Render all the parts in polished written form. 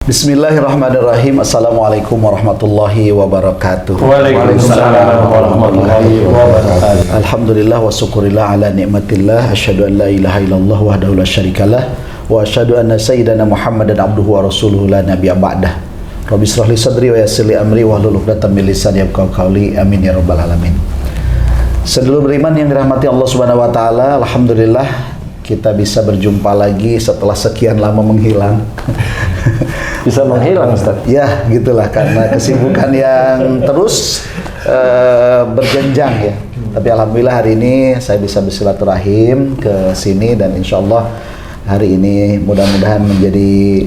Bismillahirrahmanirrahim. Assalamualaikum warahmatullahi wabarakatuh. Waalaikumsalam warahmatullahi wabarakatuh. Alhamdulillah wa syukurillah ala nikmatillah. Asyhadu an la ilaha illallah wahdahu la syarikalah wa asyhadu anna sayyidana Muhammadan abduhu wa rasuluhu la nabiyya ba'dah. Rabbi shrah li sadri wa yassir li amri wahlul 'uqdatam min lisani yafqahu qawli. Amin ya rabbal alamin. Sedulur beriman yang dirahmati Allah Subhanahu wa taala, alhamdulillah kita bisa berjumpa lagi setelah sekian lama menghilang. Bisa menghilang, Ustaz? Ya, gitulah, karena kesibukan yang terus berjenjang ya. Tapi alhamdulillah hari ini saya bisa bersilaturahim ke sini dan insya Allah hari ini mudah-mudahan menjadi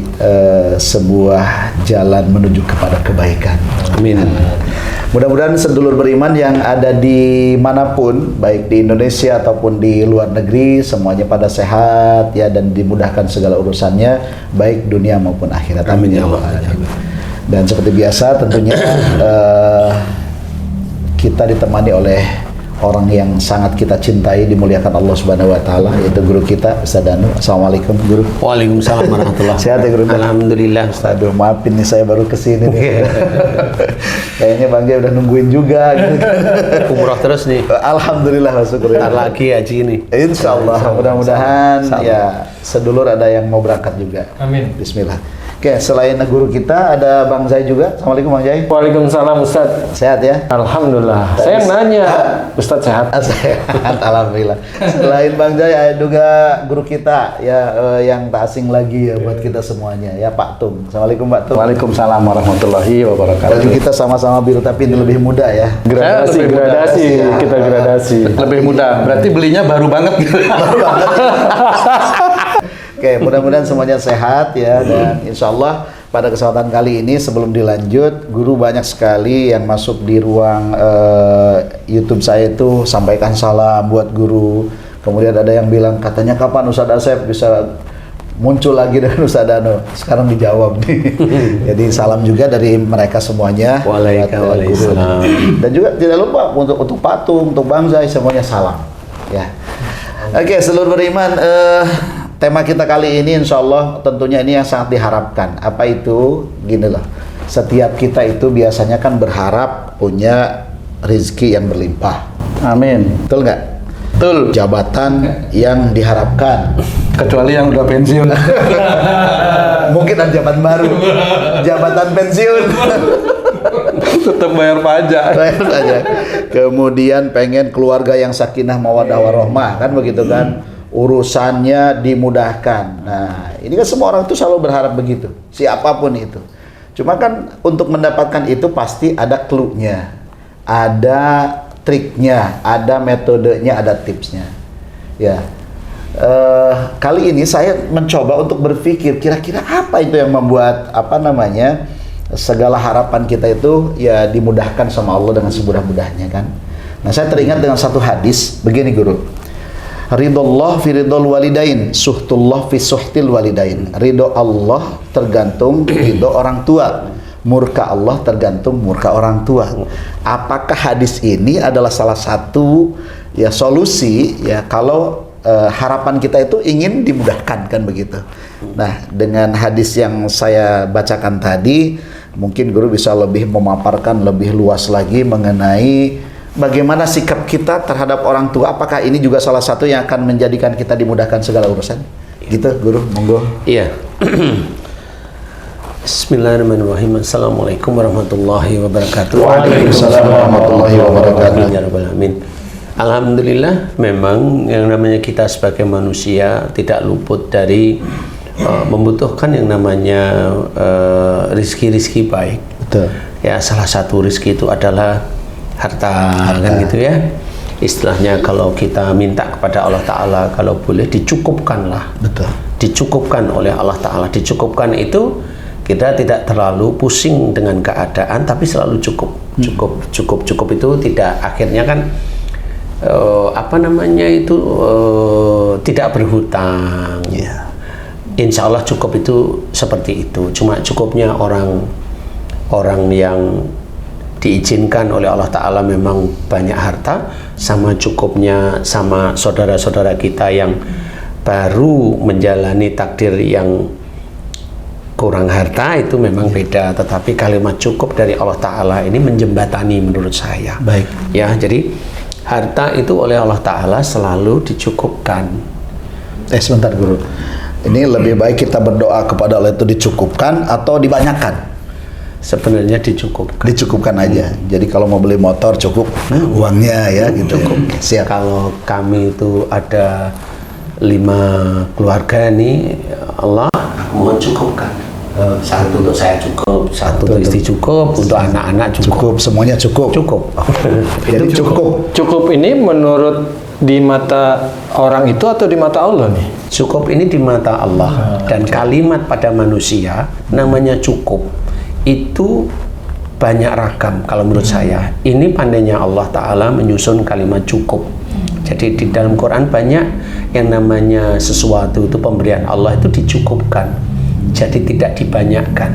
sebuah jalan menuju kepada kebaikan. Amin. Mudah-mudahan sedulur beriman yang ada di manapun, baik di Indonesia ataupun di luar negeri, semuanya pada sehat ya dan dimudahkan segala urusannya, baik dunia maupun akhirat. Amin ya Allah. Dan seperti biasa tentunya kita ditemani oleh orang yang sangat kita cintai, dimuliakan Allah Subhanahu wa taala, yaitu guru kita Ustaz Danu. Assalamualaikum guru. Waalaikumsalam warahmatullahi. Sehat ya guru? Alhamdulillah Ustaz. Aduh, maafin nih saya baru kesini nih. Kayaknya Bang Jai udah nungguin juga gitu. Umroh terus nih. Alhamdulillah, syukur. Bentar lagi haji ini. Insyaallah, mudah-mudahan ya sedulur ada yang mau berangkat juga. Amin. Bismillah. Oke, selain guru kita ada Bang Zai juga. Assalamualaikum Bang Zai. Waalaikumsalam Ustaz. Sehat ya? Alhamdulillah. Saya nanya, Ustaz sehat? Sehat, alhamdulillah. Selain Bang Zai ada juga guru kita ya yang tak asing lagi ya buat kita semuanya ya, Pak Tung. Assalamualaikum Pak Tung. Waalaikumsalam warahmatullahi wabarakatuh. Bagi kita sama-sama biru tapi ini lebih muda ya. Gradasi, kita gradasi. Lebih mudah. Berarti belinya baru banget gitu. Baru banget. Oke, mudah-mudahan semuanya sehat ya, dan insya Allah pada kesempatan kali ini sebelum dilanjut, guru banyak sekali yang masuk di ruang YouTube saya itu sampaikan salam buat guru. Kemudian ada yang bilang katanya kapan Ustaz Asep bisa muncul lagi dengan Ustaz Danu. Sekarang dijawab nih. Jadi salam juga dari mereka semuanya. Waalaikumsalam. Dan juga tidak lupa untuk Patung, untuk Bang Zai, semuanya salam. Ya. Oke, seluruh beriman. Tema kita kali ini insya Allah tentunya ini yang sangat diharapkan. Apa itu? Gini loh, setiap kita itu biasanya kan berharap punya rezeki yang berlimpah. Amin. Betul nggak? Betul. Jabatan yang diharapkan. Kecuali yang udah pensiun. Mungkin ada jabatan baru. Jabatan pensiun. Tetap bayar pajak. Bayar saja. Kemudian pengen keluarga yang sakinah mawaddah warahmah, kan begitu kan? Urusannya dimudahkan. Nah, ini kan semua orang itu selalu berharap begitu, siapapun itu. Cuma kan untuk mendapatkan itu pasti ada clue-nya, ada triknya, ada metodenya, ada tipsnya. Ya, kali ini saya mencoba untuk berpikir kira-kira apa itu yang membuat segala harapan kita itu ya dimudahkan sama Allah dengan semudah-mudahnya kan. Nah, saya teringat dengan satu hadis begini guru. Ridullah fi ridul walidain, suhtullah fi suhtil walidain. Ridho Allah tergantung ridho orang tua, murka Allah tergantung murka orang tua. Apakah hadis ini adalah salah satu ya solusi ya kalau harapan kita itu ingin dimudahkan kan begitu. Nah, dengan hadis yang saya bacakan tadi, mungkin guru bisa lebih memaparkan lebih luas lagi mengenai bagaimana sikap kita terhadap orang tua. Apakah ini juga salah satu yang akan menjadikan kita dimudahkan segala urusan? Gitu, guru, monggo. Iya. Bismillahirrahmanirrahim. Assalamualaikum warahmatullahi wabarakatuh. Waalaikumsalam warahmatullahi wabarakatuh. Amin. Alhamdulillah, memang yang namanya kita sebagai manusia tidak luput dari membutuhkan yang namanya rizki-rizki baik. Betul. Ya, salah satu rizki itu adalah harta, kan gitu ya. Istilahnya kalau kita minta kepada Allah Ta'ala, kalau boleh dicukupkanlah. Betul. Dicukupkan oleh Allah Ta'ala. Dicukupkan itu kita tidak terlalu pusing dengan keadaan, tapi selalu cukup. Cukup itu tidak akhirnya kan tidak berhutang. Yeah. Insya Allah cukup itu seperti itu. Cuma cukupnya orang yang diizinkan oleh Allah Ta'ala memang banyak harta, sama cukupnya sama saudara-saudara kita yang baru menjalani takdir yang kurang harta itu memang beda, tetapi kalimat cukup dari Allah Ta'ala ini menjembatani menurut saya. Baik. Ya, jadi harta itu oleh Allah Ta'ala selalu dicukupkan. Sebentar Guru. Ini lebih baik kita berdoa kepada Allah itu dicukupkan atau dibanyakan? Sebenarnya dicukupkan. Dicukupkan aja. Jadi kalau mau beli motor cukup uangnya ya gitu. Cukup. Ya. Siap. Kalau kami itu ada 5 keluarga nih, Allah mencukupkan. Satu untuk saya cukup, satu untuk istri cukup, untuk anak-anak Cukup, semuanya cukup. Cukup. Jadi cukup. Cukup ini menurut di mata orang itu atau di mata Allah nih? Cukup ini di mata Allah, dan kalimat pada manusia namanya cukup itu banyak ragam kalau menurut saya. Ini pandainya Allah Ta'ala menyusun kalimat cukup. Jadi di dalam Quran banyak yang namanya sesuatu itu pemberian Allah itu dicukupkan. Jadi tidak dibanyakkan.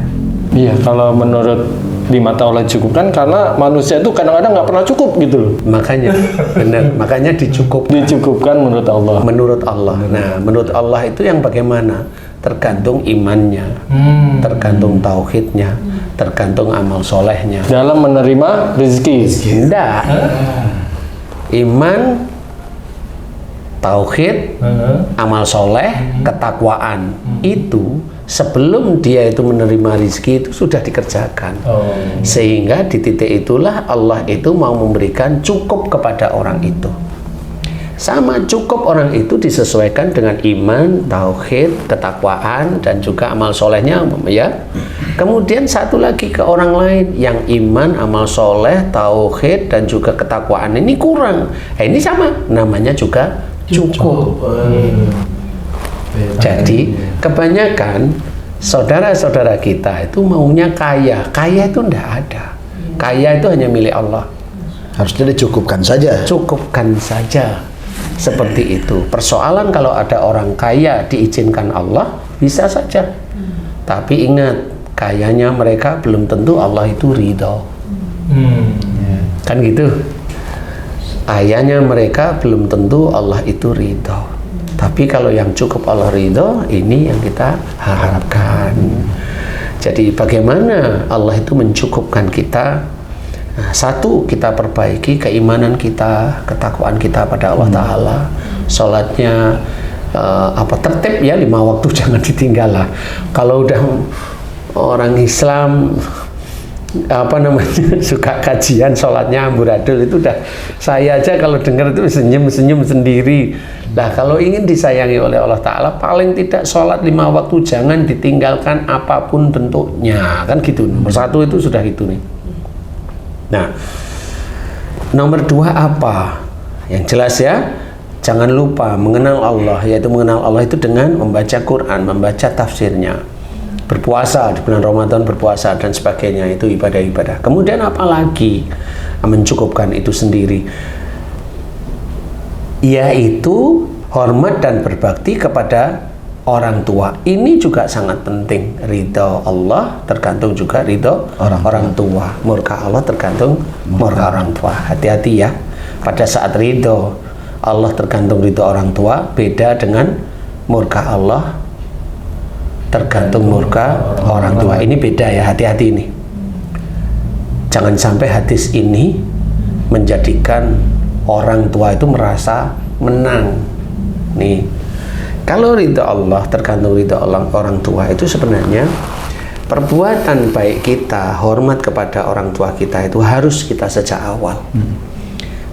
Iya, kalau menurut di mata Allah cukupkan, karena manusia itu kadang-kadang nggak pernah cukup gitu loh. Makanya benar, makanya Dicukupkan menurut Allah. menurut Allah. Nah, menurut Allah itu yang bagaimana? Tergantung imannya, tergantung tauhidnya, tergantung amal solehnya. Dalam menerima rezeki. Tidak. Iman, tauhid, amal soleh, ketakwaan itu sebelum dia itu menerima rizki itu sudah dikerjakan. Sehingga di titik itulah Allah itu mau memberikan cukup kepada orang itu. Sama cukup orang itu disesuaikan dengan iman, tauhid, ketakwaan, dan juga amal solehnya, ya. Kemudian satu lagi ke orang lain yang iman, amal soleh, tauhid, dan juga ketakwaan ini kurang. Ini sama, namanya juga cukup. Jadi kebanyakan saudara-saudara kita itu maunya kaya. Kaya itu tidak ada. Kaya itu hanya milik Allah. Harusnya dicukupkan saja. Cukupkan saja. Seperti itu. Persoalan kalau ada orang kaya diizinkan Allah, bisa saja. Tapi ingat, kayanya mereka belum tentu Allah itu ridho. Kan gitu. Kayanya mereka belum tentu Allah itu ridho. Tapi kalau yang cukup Allah ridho, ini yang kita harapkan. Jadi bagaimana Allah itu mencukupkan kita? Nah, satu, kita perbaiki keimanan kita, ketakwaan kita pada Allah Ta'ala. Sholatnya tertib ya, 5 waktu jangan ditinggal lah. Kalau udah orang Islam suka kajian sholatnya amburadul, itu udah, saya aja kalau dengar itu senyum-senyum sendiri. Nah, kalau ingin disayangi oleh Allah Ta'ala, paling tidak sholat 5 waktu jangan ditinggalkan apapun bentuknya, kan gitu. Nomor 1 itu sudah itu nih. Nah, nomor 2 apa? Yang jelas ya, jangan lupa mengenal Allah, yaitu mengenal Allah itu dengan membaca Quran, membaca tafsirnya, berpuasa di bulan Ramadan, berpuasa dan sebagainya, itu ibadah-ibadah. Kemudian apalagi mencukupkan itu sendiri, yaitu hormat dan berbakti kepada orang tua. Ini juga sangat penting. Ridho Allah tergantung juga ridho orang tua. Murka Allah tergantung murka orang tua. Hati-hati ya. Pada saat ridho Allah tergantung ridho orang tua, beda dengan murka Allah tergantung murka orang tua. Ini beda ya, hati-hati ini. Jangan sampai hadis ini menjadikan orang tua itu merasa menang. Nih, kalau ridho Allah tergantung ridho orang tua, itu sebenarnya perbuatan baik kita, hormat kepada orang tua kita itu harus kita sejak awal.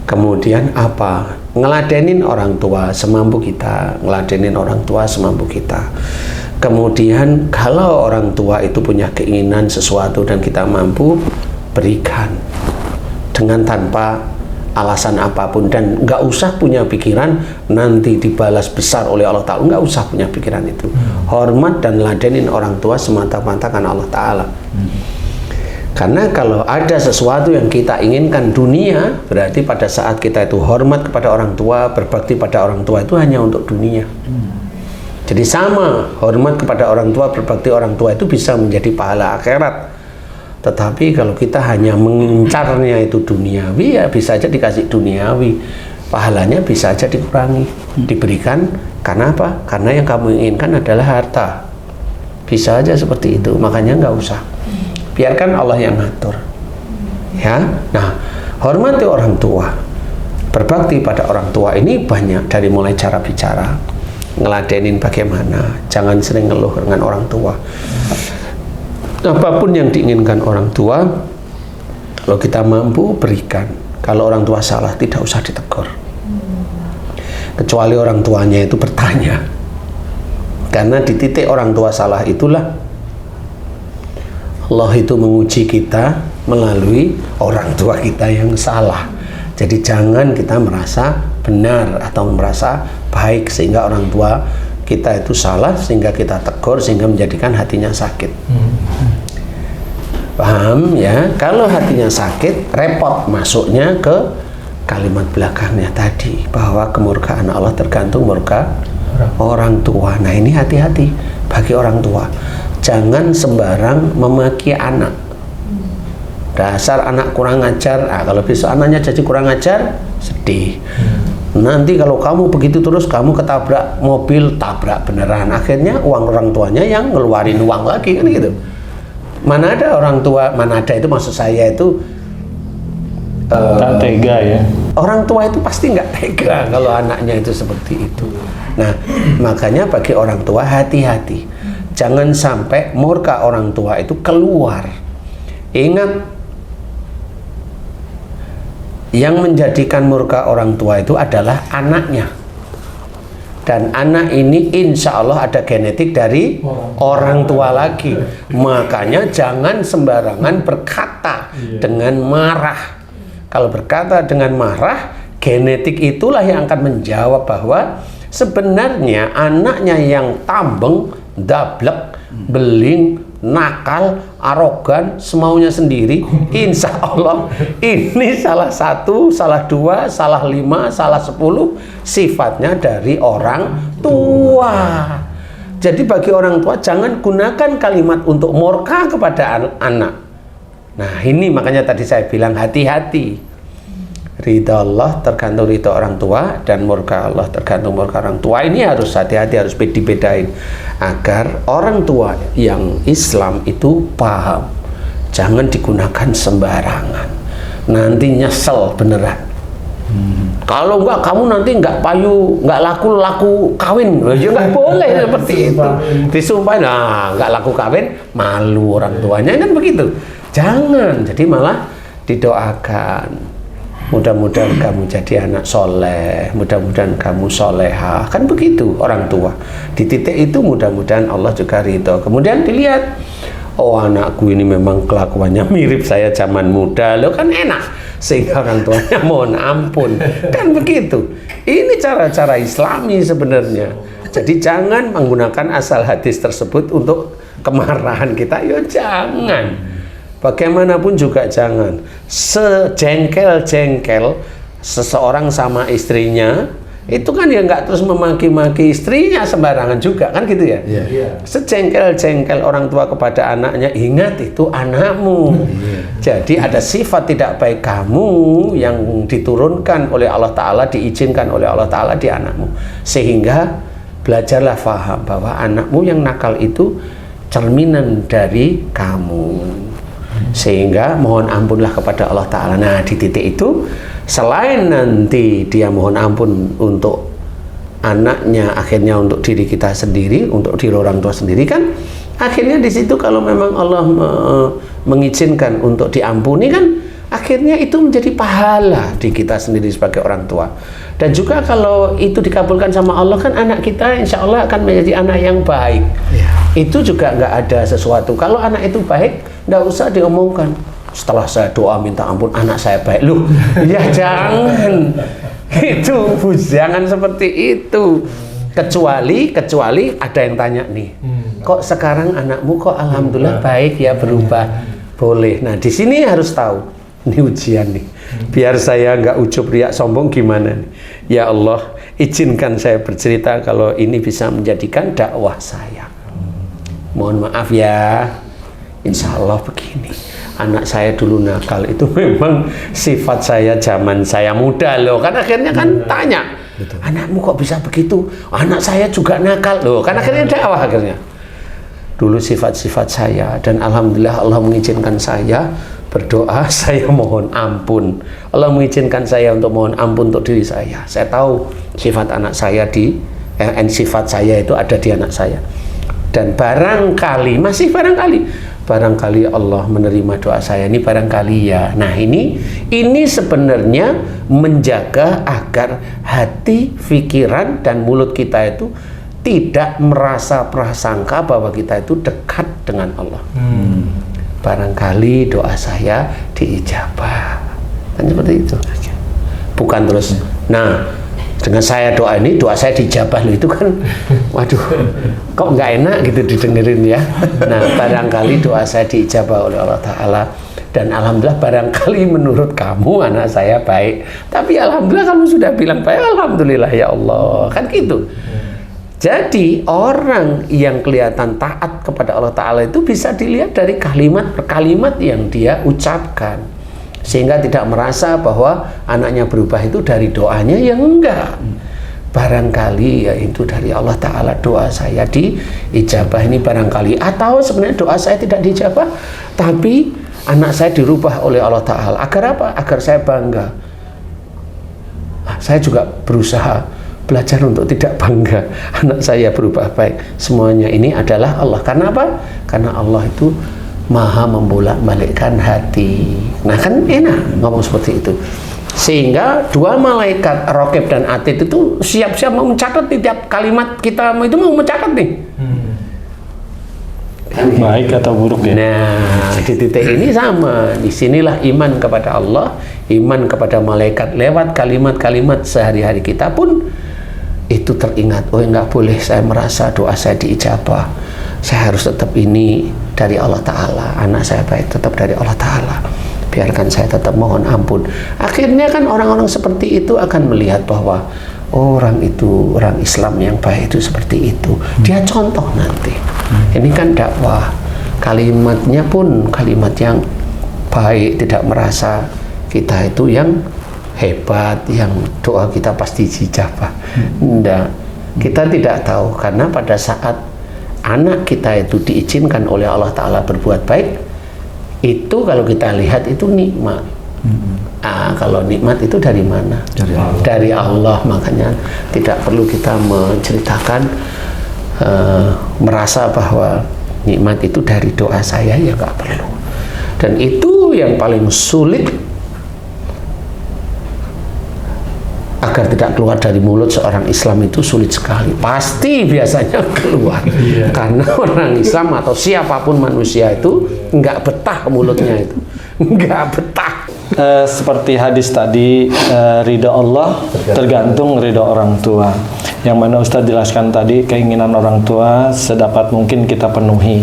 Kemudian apa? Ngeladenin orang tua semampu kita, ngeladenin orang tua semampu kita. Kemudian kalau orang tua itu punya keinginan sesuatu dan kita mampu, berikan dengan tanpa alasan apapun, dan nggak usah punya pikiran nanti dibalas besar oleh Allah Ta'ala. Nggak usah punya pikiran itu. Hormat dan ladenin orang tua semata-mata karena Allah Ta'ala. Karena kalau ada sesuatu yang kita inginkan dunia, berarti pada saat kita itu hormat kepada orang tua, berbakti pada orang tua, itu hanya untuk dunia. Jadi sama, hormat kepada orang tua, berbakti orang tua itu bisa menjadi pahala akhirat. Tetapi kalau kita hanya mengincarnya itu duniawi, ya bisa aja dikasih duniawi, pahalanya bisa aja dikurangi, diberikan. Karena apa? Karena yang kamu inginkan adalah harta. Bisa aja seperti itu, makanya nggak usah. Biarkan Allah yang ngatur. Ya, nah, hormati orang tua, berbakti pada orang tua ini banyak, dari mulai cara bicara, ngeladenin bagaimana, jangan sering ngeluh dengan orang tua. Apapun yang diinginkan orang tua, kalau kita mampu berikan. Kalau orang tua salah, tidak usah ditegur. Kecuali orang tuanya itu bertanya. Karena di titik orang tua salah itulah Allah itu menguji kita melalui orang tua kita yang salah. Jadi jangan kita merasa benar atau merasa baik sehingga orang tua kita itu salah, sehingga kita tegur, sehingga menjadikan hatinya sakit. Paham ya? Kalau hatinya sakit, repot masuknya ke kalimat belakangnya tadi, bahwa kemurkaan Allah tergantung murka orang tua. Nah, ini hati-hati bagi orang tua. Jangan sembarang memaki anak. Dasar anak kurang ajar. Nah, kalau besok anaknya jadi kurang ajar, sedih. Nanti kalau kamu begitu terus, kamu ketabrak mobil, tabrak beneran. Akhirnya uang orang tuanya yang ngeluarin uang lagi, kan gitu. Mana ada orang tua, mana ada itu maksud saya itu Tak tega ya. orang tua itu pasti nggak tega kalau anaknya itu seperti itu. Nah, makanya bagi orang tua hati-hati. Jangan sampai murka orang tua itu keluar. Ingat, yang menjadikan murka orang tua itu adalah anaknya. Dan anak ini insya Allah ada genetik dari orang tua lagi. Makanya jangan sembarangan berkata dengan marah. Kalau berkata dengan marah, genetik itulah yang akan menjawab bahwa sebenarnya anaknya yang tambeng, dablek, beling, nakal, arogan, semaunya sendiri, insya Allah ini salah satu, salah dua, salah lima, salah 10 sifatnya dari orang tua. Jadi bagi orang tua jangan gunakan kalimat untuk murka kepada anak. Nah, ini makanya tadi saya bilang hati-hati. Ridha Allah tergantung ridha orang tua, dan murka Allah tergantung murka orang tua. Ini harus hati-hati, harus dibedain agar orang tua yang Islam itu paham. Jangan digunakan sembarangan, nanti nyesel beneran. Kalau enggak, kamu nanti enggak payu, enggak laku kawin. Ya enggak boleh seperti itu. Disumpahin, nah enggak laku kawin, malu orang tuanya, kan begitu. Jangan, jadi malah didoakan. Mudah-mudahan kamu jadi anak soleh, mudah-mudahan kamu soleha, kan begitu orang tua. Di titik itu mudah-mudahan Allah juga ridho. Kemudian dilihat, oh anakku ini memang kelakuannya mirip saya zaman muda, lo kan enak, sehingga orang tuanya mohon ampun, kan begitu. Ini cara-cara Islami sebenarnya. Jadi jangan menggunakan asal hadis tersebut untuk kemarahan kita, ya jangan. Bagaimanapun juga jangan. Sejengkel-jengkel seseorang sama istrinya, itu kan ya nggak terus memaki-maki istrinya sembarangan juga, kan gitu ya. Sejengkel-jengkel orang tua kepada anaknya, ingat itu anakmu. Jadi ada sifat tidak baik kamu yang diturunkan oleh Allah Ta'ala, diizinkan oleh Allah Ta'ala di anakmu. Sehingga belajarlah faham bahwa anakmu yang nakal itu cerminan dari kamu. Sehingga mohon ampunlah kepada Allah Ta'ala. Nah, di titik itu, selain nanti dia mohon ampun untuk anaknya, akhirnya untuk diri kita sendiri, untuk diri orang tua sendiri, kan akhirnya di situ kalau memang Allah mengizinkan untuk diampuni, kan akhirnya itu menjadi pahala di kita sendiri sebagai orang tua. Dan juga kalau itu dikabulkan sama Allah, kan anak kita insya Allah akan menjadi anak yang baik. Itu juga nggak ada sesuatu. Kalau anak itu baik, nggak usah diomongkan. Setelah saya doa minta ampun, anak saya baik. Loh, ya jangan. Itu jangan seperti itu. Kecuali ada yang tanya nih, kok sekarang anakmu kok alhamdulillah baik ya, berubah. Boleh. Nah, di sini harus tahu. Ini ujian nih. Biar saya nggak ujub riak sombong gimana nih. Ya Allah, izinkan saya bercerita kalau ini bisa menjadikan dakwah saya. Mohon maaf ya. Insya Allah begini. Anak saya dulu nakal, itu memang sifat saya zaman saya muda loh. Kan akhirnya kan tanya, anakmu kok bisa begitu? Anak saya juga nakal loh. Kan akhirnya dakwah akhirnya. dulu sifat-sifat saya, dan alhamdulillah Allah mengizinkan saya berdoa, saya mohon ampun. Allah mengizinkan saya untuk mohon ampun untuk diri saya. Saya tahu sifat anak saya sifat saya itu ada di anak saya. Dan barangkali Allah menerima doa saya, ini barangkali ya. Nah, ini sebenarnya menjaga agar hati, pikiran dan mulut kita itu tidak merasa prasangka bahwa kita itu dekat dengan Allah. Barangkali doa saya diijabah, kan seperti itu. Bukan terus, nah dengan saya doa ini, doa saya dijabah loh, itu kan waduh, kok nggak enak gitu didengerin ya. Nah, barangkali doa saya diijabah oleh Allah Ta'ala, dan alhamdulillah barangkali menurut kamu anak saya baik, tapi alhamdulillah kamu sudah bilang baik, alhamdulillah ya Allah, kan gitu. Jadi orang yang kelihatan taat kepada Allah Ta'ala itu bisa dilihat dari kalimat per kalimat yang dia ucapkan, sehingga tidak merasa bahwa anaknya berubah itu dari doanya, yang enggak. Barangkali ya itu dari Allah Ta'ala, doa saya diijabah ini barangkali, atau sebenarnya doa saya tidak diijabah tapi anak saya dirubah oleh Allah Ta'ala. Agar apa? Agar saya bangga. Saya juga berusaha belajar untuk tidak bangga anak saya berubah baik. Semuanya ini adalah Allah. Karena apa? Karena Allah itu maha membolak-balikkan hati. Nah, kan enak ngomong seperti itu. Sehingga dua malaikat Raqib dan Atid itu siap-siap mau mencatat di tiap kalimat kita itu, mau mencatat nih. Baik atau buruk ya. Nah, di titik ini sama. Disinilah iman kepada Allah, iman kepada malaikat lewat kalimat-kalimat sehari-hari kita pun itu teringat. Oh, nggak boleh saya merasa doa saya diijabah. Saya harus tetap ini dari Allah Ta'ala. Anak saya baik tetap dari Allah Ta'ala. Biarkan saya tetap mohon ampun. Akhirnya kan orang-orang seperti itu akan melihat bahwa orang itu, orang Islam yang baik itu seperti itu. Dia contoh nanti. Ini kan dakwah. Kalimatnya pun kalimat yang baik, tidak merasa kita itu yang hebat, yang doa kita pasti dijabah. Enggak. Kita tidak tahu, karena pada saat anak kita itu diizinkan oleh Allah Ta'ala berbuat baik, itu kalau kita lihat itu nikmat. Kalau nikmat itu dari mana? Dari Allah. Dari Allah. Makanya tidak perlu kita menceritakan merasa bahwa nikmat itu dari doa saya, ya nggak perlu. Dan itu yang paling sulit agar tidak keluar dari mulut seorang Islam, itu sulit sekali. Pasti biasanya keluar. Karena orang Islam atau siapapun manusia itu nggak betah mulutnya itu. Nggak betah. Seperti hadis tadi, ridha Allah tergantung ridha orang tua. Yang mana Ustadz jelaskan tadi, keinginan orang tua sedapat mungkin kita penuhi.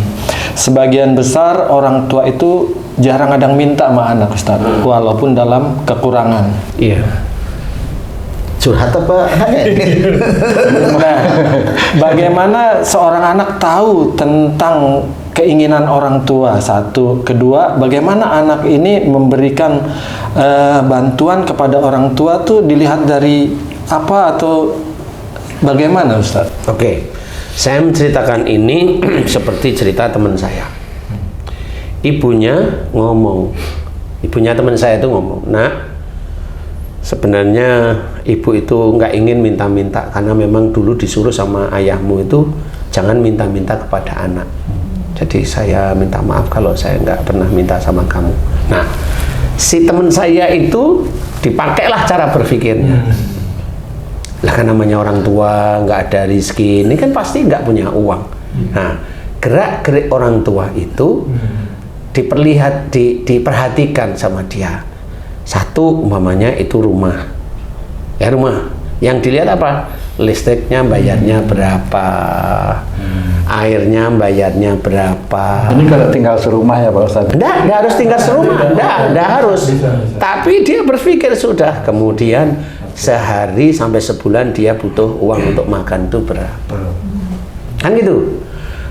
Sebagian besar orang tua itu jarang ada yang minta sama anak, Ustadz, walaupun dalam kekurangan. Iya. Curhat apa? Nah, bagaimana seorang anak tahu tentang keinginan orang tua? Satu, kedua, bagaimana anak ini memberikan bantuan kepada orang tua tuh dilihat dari apa atau bagaimana, Ustaz? Oke, saya menceritakan ini seperti cerita teman saya. Ibunya teman saya itu ngomong, "Nak, sebenarnya ibu itu nggak ingin minta-minta, karena memang dulu disuruh sama ayahmu itu jangan minta-minta kepada anak. Jadi saya minta maaf kalau saya nggak pernah minta sama kamu." Nah, si teman saya itu dipakailah cara berpikirnya. Lah, kan namanya orang tua nggak ada rezeki, ini kan pasti nggak punya uang. Nah, gerak-gerik orang tua itu diperhatikan sama dia. Satu, umpamanya itu rumah. Ya, rumah. Yang dilihat apa? Listriknya bayarnya berapa? Airnya bayarnya berapa? Ini kalau tinggal serumah ya Pak Ustadz? Enggak harus tinggal serumah. Enggak harus. Tapi dia berpikir sudah. Kemudian sehari sampai sebulan dia butuh uang untuk makan itu berapa? Kan gitu.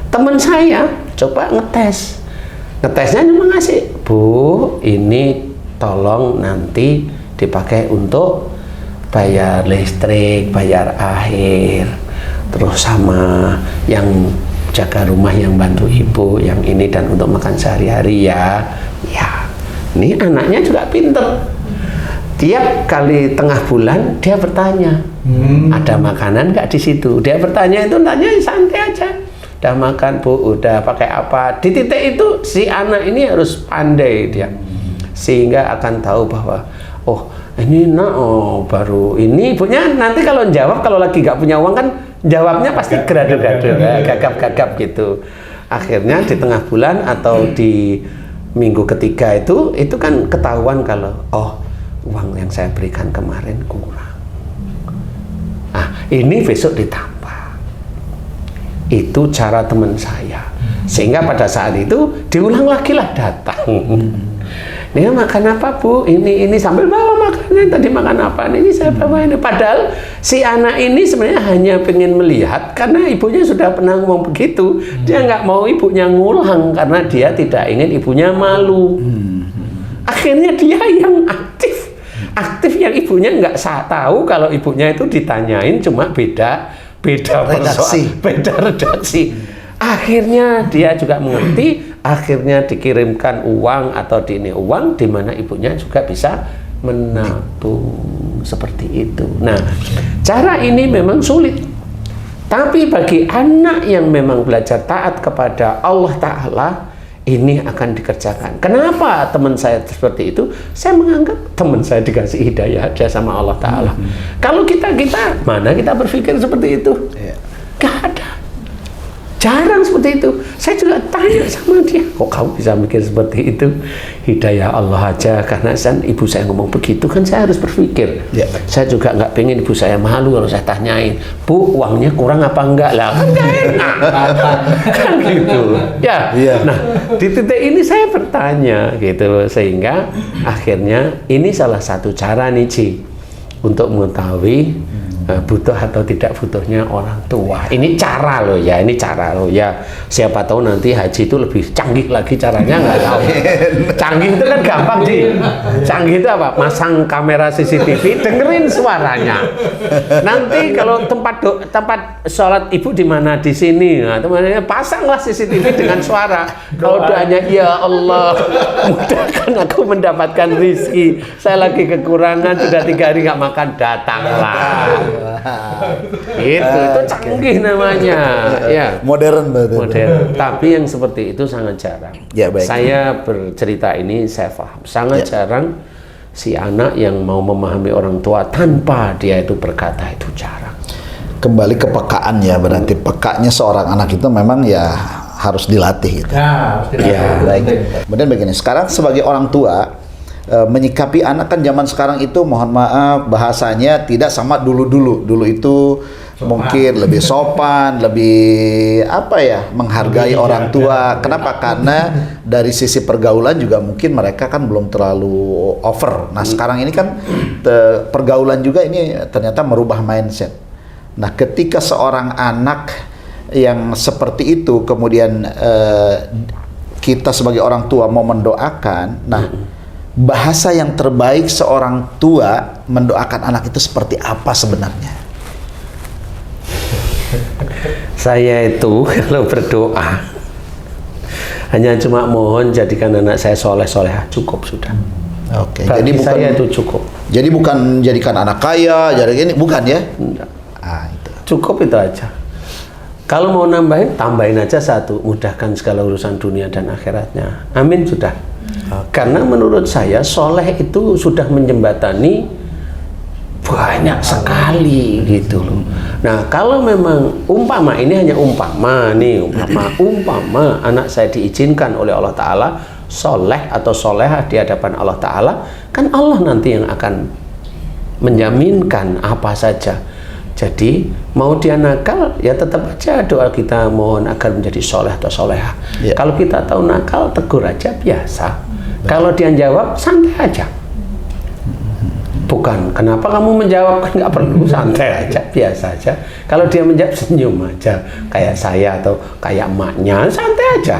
Teman saya coba ngetes. Ngetesnya cuma ngasih, "Bu, ini tolong nanti dipakai untuk bayar listrik, bayar air, terus sama yang jaga rumah, yang bantu ibu, yang ini, dan untuk makan sehari-hari ya. Ini anaknya juga pinter. Tiap kali tengah bulan dia bertanya, ada makanan nggak di situ? Dia bertanya itu, tanya santai aja. Udah makan bu, udah pakai apa? Di titik itu si anak ini harus pandai dia, sehingga akan tahu bahwa oh ini baru ini ibunya nanti kalau jawab, kalau lagi nggak punya uang kan jawabnya pasti gerado-gerado, gagap-gagap gitu. Akhirnya di tengah bulan atau di minggu ketiga itu kan ketahuan kalau oh uang yang saya berikan kemarin kurang. Ini besok ditambah. Itu cara teman saya. Sehingga pada saat itu diulang lagi lah datang. Ini makan apa bu? Ini sambil bawa makanan. Tadi makan apa? Ini saya bawa ini. Padahal si anak ini sebenarnya hanya pengen melihat karena ibunya sudah pernah ngomong begitu. Dia nggak mau ibunya ngulang karena dia tidak ingin ibunya malu. Akhirnya dia yang aktif yang ibunya nggak tahu kalau ibunya itu ditanyain cuma beda redaksi. Akhirnya dia juga mengerti, akhirnya dikirimkan uang atau uang di mana ibunya juga bisa menabung seperti itu. Nah, cara ini memang sulit. Tapi bagi anak yang memang belajar taat kepada Allah Ta'ala, ini akan dikerjakan. Kenapa teman saya seperti itu? Saya menganggap teman saya dikasih hidayah aja sama Allah Ta'ala. Kalau kita mana kita berpikir seperti itu? Gak ada. Jarang seperti itu. Saya juga tanya sama dia, kok kamu bisa mikir seperti itu? Hidayah Allah aja. Karena ibu saya ngomong begitu kan saya harus berpikir. Saya juga nggak pengen ibu saya malu kalau saya tanyain, bu uangnya kurang apa enggak lah, kan nggak enak. Kan gitu. Nah di titik ini saya bertanya gitu, sehingga akhirnya ini salah satu cara nih Ci untuk mengetahui butuh atau tidak butuhnya orang tua. Ini cara loh ya, siapa tahu nanti haji itu lebih canggih lagi caranya, nggak tahu. Canggih itu kan gampang sih. Canggih itu apa? Masang kamera CCTV, dengerin suaranya. Nanti kalau tempat sholat ibu di mana, di sini, nah, teman-teman pasanglah CCTV dengan suara. Kalau doanya ya Allah, mudahkan aku mendapatkan rizki. Saya lagi kekurangan, sudah 3 hari nggak makan, datanglah. Itu canggih namanya, ya. Modern. Tapi yang seperti itu sangat jarang. Saya bercerita ini saya paham. Sangat jarang si anak yang mau memahami orang tua tanpa dia itu berkata, itu jarang. Kembali ke pekaan ya, berarti pekanya seorang anak itu memang ya harus dilatih gitu. Baik. Kemudian begini, sekarang sebagai orang tua menyikapi anak kan zaman sekarang itu mohon maaf bahasanya tidak sama dulu itu mungkin lebih sopan, lebih menghargai orang tua. Kenapa? Karena dari sisi pergaulan juga mungkin mereka kan belum terlalu over. Nah sekarang ini kan pergaulan juga ini ternyata merubah mindset. Nah ketika seorang anak yang seperti itu kemudian kita sebagai orang tua mau mendoakan, bahasa yang terbaik seorang tua mendoakan anak itu seperti apa sebenarnya? Saya itu kalau berdoa hanya cuma mohon jadikan anak saya soleh-solehah, cukup sudah. Jadi bukan saya itu cukup. Jadi bukan jadikan anak kaya, jadi ini bukan ya? Enggak. Cukup itu aja. Kalau mau tambahin aja satu, mudahkan segala urusan dunia dan akhiratnya. Amin sudah. Karena menurut saya soleh itu sudah menjembatani banyak sekali gitu loh. Nah kalau memang ini hanya umpama anak saya diizinkan oleh Allah Ta'ala soleh atau solehah di hadapan Allah Ta'ala, kan Allah nanti yang akan menjaminkan apa saja. Jadi mau dia nakal ya tetap aja doa kita mohon agar menjadi soleh atau solehah. Kalau kita tahu nakal tegur aja biasa. Kalau dia jawab santai aja. Bukan kenapa kamu menjawab, kan nggak perlu, santai aja biasa aja. Kalau dia menjawab senyum aja kayak saya atau kayak emaknya, santai aja.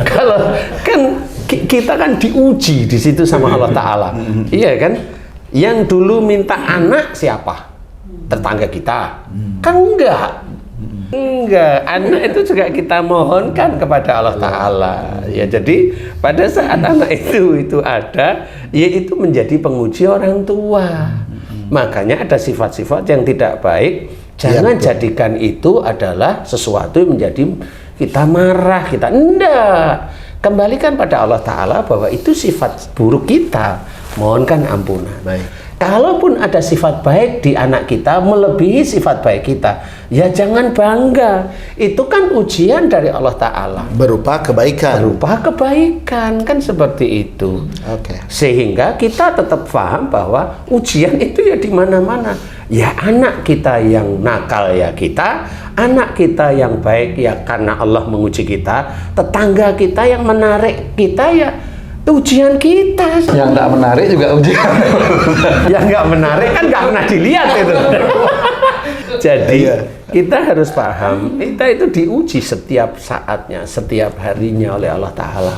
Kalau kan kita kan diuji di situ sama Allah Ta'ala. Iya kan? Yang dulu minta anak siapa? Tetangga kita. Kan enggak. Enggak, anak itu juga kita mohonkan kepada Allah Ta'ala. Ya, jadi pada saat anak itu ada, yaitu menjadi penguji orang tua. Makanya ada sifat-sifat yang tidak baik. Jangan jadikan itu adalah sesuatu yang menjadi kita marah, kita enggak. Kembalikan pada Allah Ta'ala bahwa itu sifat buruk kita. Mohonkan ampunan. Baik. Kalaupun ada sifat baik di anak kita melebihi sifat baik kita, ya jangan bangga. Itu kan ujian dari Allah Ta'ala. Berupa kebaikan. Berupa kebaikan, kan seperti itu. Oke. Sehingga kita tetap paham bahwa ujian itu ya di mana-mana. Ya anak kita yang nakal ya kita, anak kita yang baik ya karena Allah menguji kita, tetangga kita yang menarik kita ya ujian kita. Yang nggak menarik juga ujian. Yang nggak menarik kan nggak pernah dilihat itu. Jadi kita harus paham, kita itu diuji setiap saatnya, setiap harinya oleh Allah Ta'ala.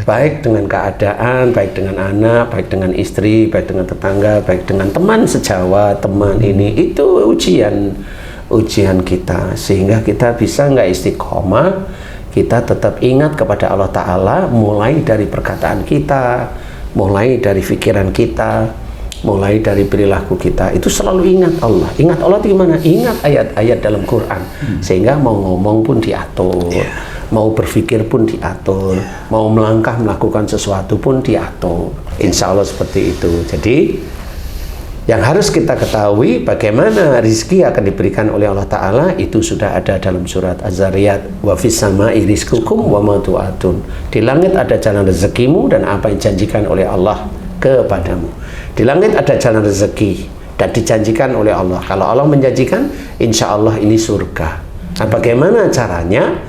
Baik dengan keadaan, baik dengan anak, baik dengan istri, baik dengan tetangga, baik dengan teman sejawat, teman ini, itu ujian kita. Sehingga kita bisa nggak istiqomah, kita tetap ingat kepada Allah Ta'ala, mulai dari perkataan kita, mulai dari pikiran kita, mulai dari perilaku kita. Itu selalu ingat Allah. Ingat Allah itu gimana? Ingat ayat-ayat dalam Quran. Sehingga mau ngomong pun diatur, mau berpikir pun diatur, mau melangkah melakukan sesuatu pun diatur. Insya Allah seperti itu. Jadi yang harus kita ketahui bagaimana rizki akan diberikan oleh Allah Ta'ala itu sudah ada dalam surat Az-Zariyat. Wa fis sama'i rizqukum wa ma tu'adun. Di langit ada jalan rezekimu dan apa yang dijanjikan oleh Allah kepadamu. Di langit ada jalan rezeki dan dijanjikan oleh Allah. Kalau Allah menjanjikan, insya Allah ini surga. Nah, bagaimana caranya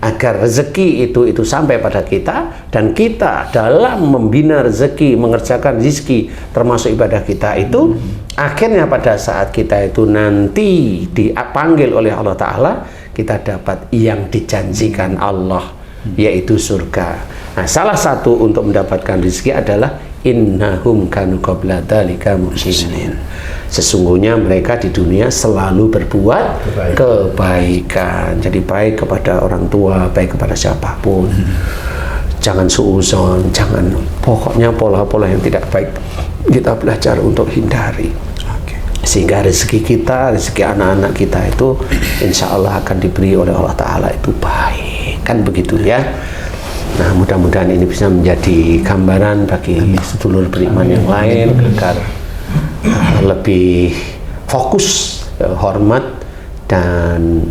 agar rezeki itu sampai pada kita dan kita dalam membina rezeki, mengerjakan rezeki termasuk ibadah kita itu akhirnya pada saat kita itu nanti dipanggil oleh Allah Ta'ala, kita dapat yang dijanjikan Allah, yaitu surga. Nah, salah satu untuk mendapatkan rezeki adalah innahum kanu qabla dzalika muhsinin. Sesungguhnya mereka di dunia selalu berbuat kebaikan. Jadi baik kepada orang tua, baik kepada siapapun. Jangan suuzon, jangan, pokoknya pola-pola yang tidak baik kita belajar untuk hindari. Sehingga rezeki kita, rezeki anak-anak kita itu insya Allah akan diberi oleh Allah Ta'ala itu baik. Kan begitu ya. Nah, mudah-mudahan ini bisa menjadi gambaran bagi sedulur beriman yang lain agar lebih fokus, hormat dan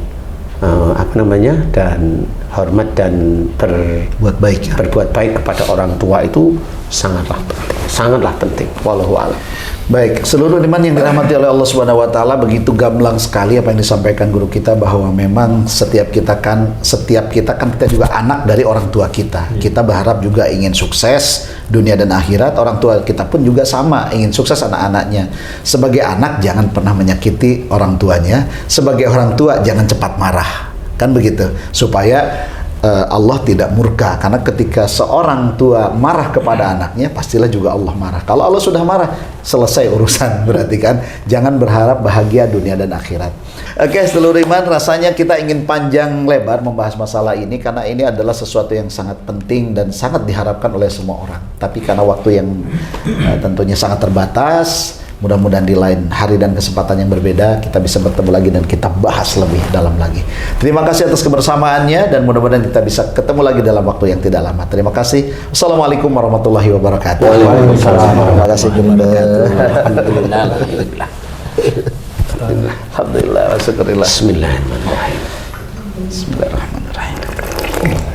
dan hormat dan berbuat baik kepada orang tua itu sangatlah penting. Wallahu a'lam. Baik, seluruh iman yang dirahmati oleh Allah Subhanahu wa Ta'ala, begitu gamblang sekali apa yang disampaikan guru kita bahwa memang setiap kita kan kita juga anak dari orang tua kita. Kita berharap juga ingin sukses dunia dan akhirat. Orang tua kita pun juga sama, ingin sukses anak-anaknya. Sebagai anak jangan pernah menyakiti orang tuanya. Sebagai orang tua jangan cepat marah. Kan begitu. Supaya Allah tidak murka, karena ketika seorang tua marah kepada anaknya pastilah juga Allah marah. Kalau Allah sudah marah, selesai urusan, berarti kan jangan berharap bahagia dunia dan akhirat. Oke, seluruh iman, rasanya kita ingin panjang lebar membahas masalah ini karena ini adalah sesuatu yang sangat penting dan sangat diharapkan oleh semua orang. Tapi karena waktu yang tentunya sangat terbatas, mudah-mudahan di lain hari dan kesempatan yang berbeda kita bisa bertemu lagi dan kita bahas lebih dalam lagi. Terima kasih atas kebersamaannya dan mudah-mudahan kita bisa ketemu lagi dalam waktu yang tidak lama. Terima kasih. Wassalamualaikum warahmatullahi wabarakatuh. Waalaikumsalam. Terima kasih. Alhamdulillah. Alhamdulillah. Bismillahirrahmanirrahim. Bismillahirrahmanirrahim.